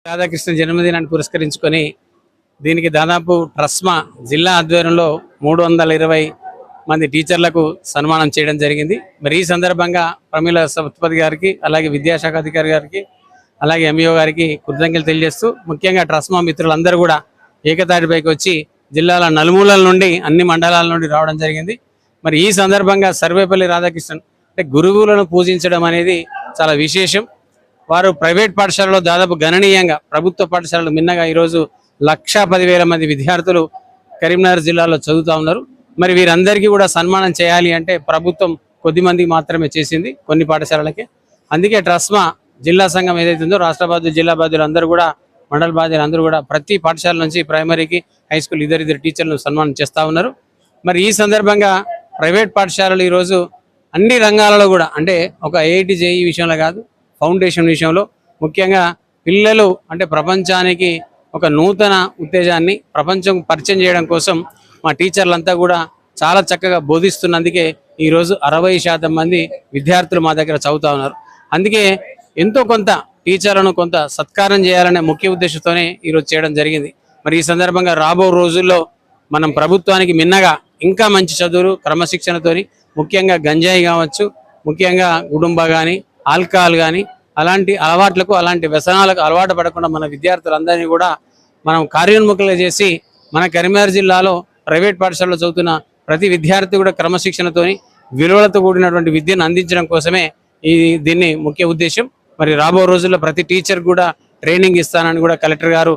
రాధాకృష్ణ జన్మదినాన్ని పురస్కరించుకొని దీనికి దాదాపు ట్రస్మా జిల్లా ఆధ్వర్యంలో 320 మంది టీచర్లకు సన్మానం చేయడం జరిగింది. మరి ఈ సందర్భంగా ప్రమీల సత్పతి గారికి, అలాగే విద్యాశాఖ అధికారి గారికి, అలాగే ఎంఈఓ గారికి కృతజ్ఞతలు తెలియజేస్తూ, ముఖ్యంగా ట్రస్మా మిత్రులందరూ కూడా ఏకతాటిపైకి వచ్చి జిల్లాల నలుమూలల నుండి, అన్ని మండలాల నుండి రావడం జరిగింది. మరి ఈ సందర్భంగా సర్వేపల్లి రాధాకృష్ణన్ అంటే గురువులను పూజించడం అనేది చాలా విశేషం. వారు ప్రైవేట్ పాఠశాలలో దాదాపు గణనీయంగా, ప్రభుత్వ పాఠశాలలు మిన్నగా ఈరోజు 1,10,000 మంది విద్యార్థులు కరీంనగర్ జిల్లాలో చదువుతూ ఉన్నారు. మరి వీరందరికీ కూడా సన్మానం చేయాలి అంటే ప్రభుత్వం కొద్ది మందికి మాత్రమే చేసింది, కొన్ని పాఠశాలలకే. అందుకే ట్రస్మా జిల్లా సంఘం ఏదైతే ఉందో, రాష్ట్ర బాధ్యులు, జిల్లా బాధ్యులు అందరూ కూడా, మండల బాధ్యులు అందరూ కూడా ప్రతి పాఠశాల నుంచి ప్రైమరీకి, హై స్కూల్ ఇద్దరు టీచర్లను సన్మానం చేస్తూ ఉన్నారు. మరి ఈ సందర్భంగా ప్రైవేట్ పాఠశాలలు ఈరోజు అన్ని రంగాలలో కూడా, అంటే ఒక ఐఐటి జేఈ విషయంలో కాదు, ఫౌండేషన్ విషయంలో ముఖ్యంగా పిల్లలు అంటే ప్రపంచానికి ఒక నూతన ఉత్తేజాన్ని ప్రపంచం పరిచయం చేయడం కోసం మా టీచర్లంతా కూడా చాలా చక్కగా బోధిస్తున్నందుకే ఈరోజు 60% మంది విద్యార్థులు మా దగ్గర చదువుతూ ఉన్నారు. అందుకే ఎంతో కొంత టీచర్లను కొంత సత్కారం చేయాలనే ముఖ్య ఉద్దేశంతోనే ఈరోజు చేయడం జరిగింది. మరి ఈ సందర్భంగా రాబో రోజుల్లో మనం ప్రభుత్వానికి మిన్నగా ఇంకా మంచి చదువులు క్రమశిక్షణతోని, ముఖ్యంగా గంజాయి కావచ్చు, ముఖ్యంగా గుడుంబ కానీ, ఆల్కహాల్ కానీ అలాంటి అలవాట్లకు, అలాంటి వ్యసనాలకు అలవాటు పడకుండా మన విద్యార్థులందరినీ కూడా మనం కార్యోన్ముఖులుగా చేసి మన కరీంనగర్ జిల్లాలో ప్రైవేట్ పాఠశాలలో చదువుతున్న ప్రతి విద్యార్థి కూడా క్రమశిక్షణతోని, విలువలతో కూడినటువంటి విద్యను అందించడం కోసమే దీన్ని ముఖ్య ఉద్దేశం. మరి రాబో రోజుల్లో ప్రతి టీచర్ కూడా ట్రైనింగ్ ఇస్తానని కూడా కలెక్టర్ గారు